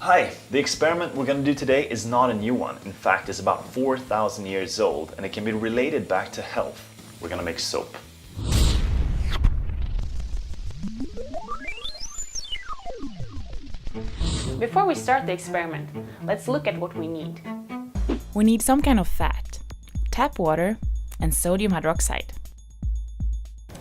Hi, the experiment we're going to do today is not a new one. In fact, it's about 4,000 years old and it can be related back to health. We're going to make soap. Before we start the experiment, let's look at what we need. We need some kind of fat, tap water, and sodium hydroxide.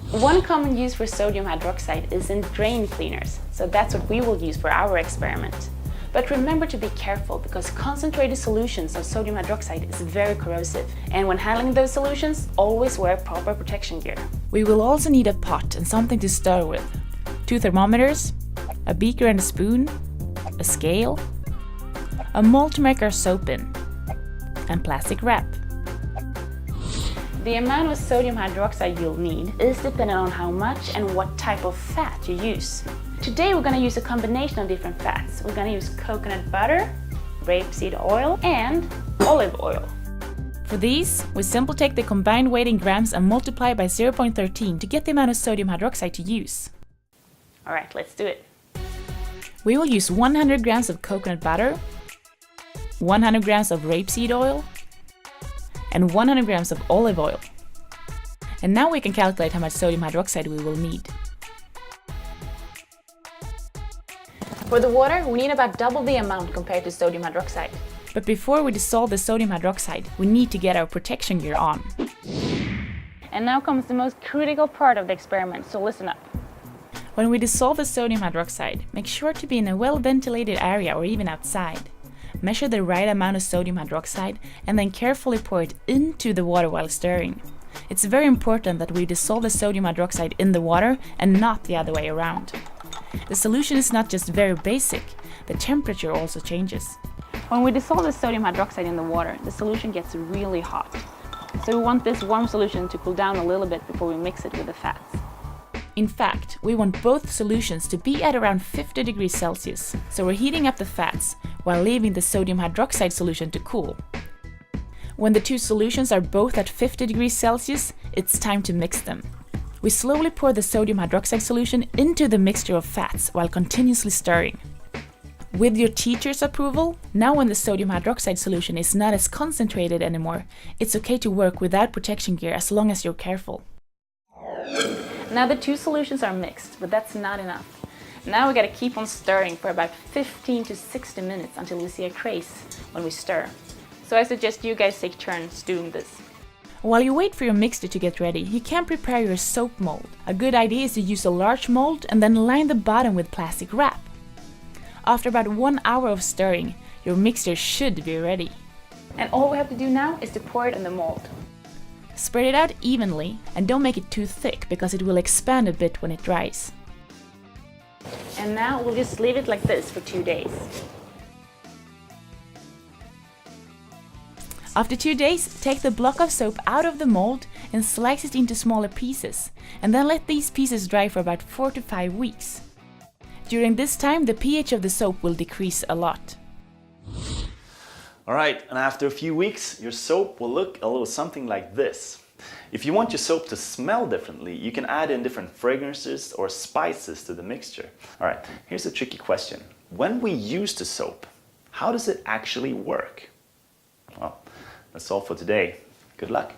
One common use for sodium hydroxide is in drain cleaners, so that's what we will use for our experiment. But remember to be careful because concentrated solutions of sodium hydroxide is very corrosive, and when handling those solutions, always wear proper protection gear. We will also need a pot and something to stir with, 2 thermometers, a beaker and a spoon, a scale, a mold to make our soap in, and plastic wrap. The amount of sodium hydroxide you'll need is dependent on how much and what type of fat you use. Today we're going to use a combination of different fats. We're going to use coconut butter, rapeseed oil, and olive oil. For these, we simply take the combined weight in grams and multiply by 0.13 to get the amount of sodium hydroxide to use. Alright, let's do it. We will use 100 grams of coconut butter, 100 grams of rapeseed oil, and 100 grams of olive oil. And now we can calculate how much sodium hydroxide we will need. For the water, we need about double the amount compared to sodium hydroxide. But before we dissolve the sodium hydroxide, we need to get our protection gear on. And now comes the most critical part of the experiment, so listen up. When we dissolve the sodium hydroxide, make sure to be in a well-ventilated area or even outside. Measure the right amount of sodium hydroxide and then carefully pour it into the water while stirring. It's very important that we dissolve the sodium hydroxide in the water and not the other way around. The solution is not just very basic, the temperature also changes. When we dissolve the sodium hydroxide in the water, the solution gets really hot. So we want this warm solution to cool down a little bit before we mix it with the fats. In fact, we want both solutions to be at around 50 degrees Celsius, so we're heating up the fats while leaving the sodium hydroxide solution to cool. When the two solutions are both at 50 degrees Celsius, it's time to mix them. We slowly pour the sodium hydroxide solution into the mixture of fats while continuously stirring. With your teacher's approval, now when the sodium hydroxide solution is not as concentrated anymore, it's okay to work without protection gear as long as you're careful. Now the two solutions are mixed, but that's not enough. Now we gotta keep on stirring for about 15 to 60 minutes until we see a trace when we stir. So I suggest you guys take turns doing this. While you wait for your mixture to get ready, you can prepare your soap mold. A good idea is to use a large mold and then line the bottom with plastic wrap. After about 1 hour of stirring, your mixture should be ready. And all we have to do now is to pour it in the mold. Spread it out evenly and don't make it too thick because it will expand a bit when it dries. And now we'll just leave it like this for 2 days. After 2 days, take the block of soap out of the mold and slice it into smaller pieces, and then let these pieces dry for about 4 to 5 weeks. During this time, the pH of the soap will decrease a lot. Alright, and after a few weeks, your soap will look a little something like this. If you want your soap to smell differently, you can add in different fragrances or spices to the mixture. Alright, here's a tricky question. When we use the soap, how does it actually work? Well, that's all for today. Good luck.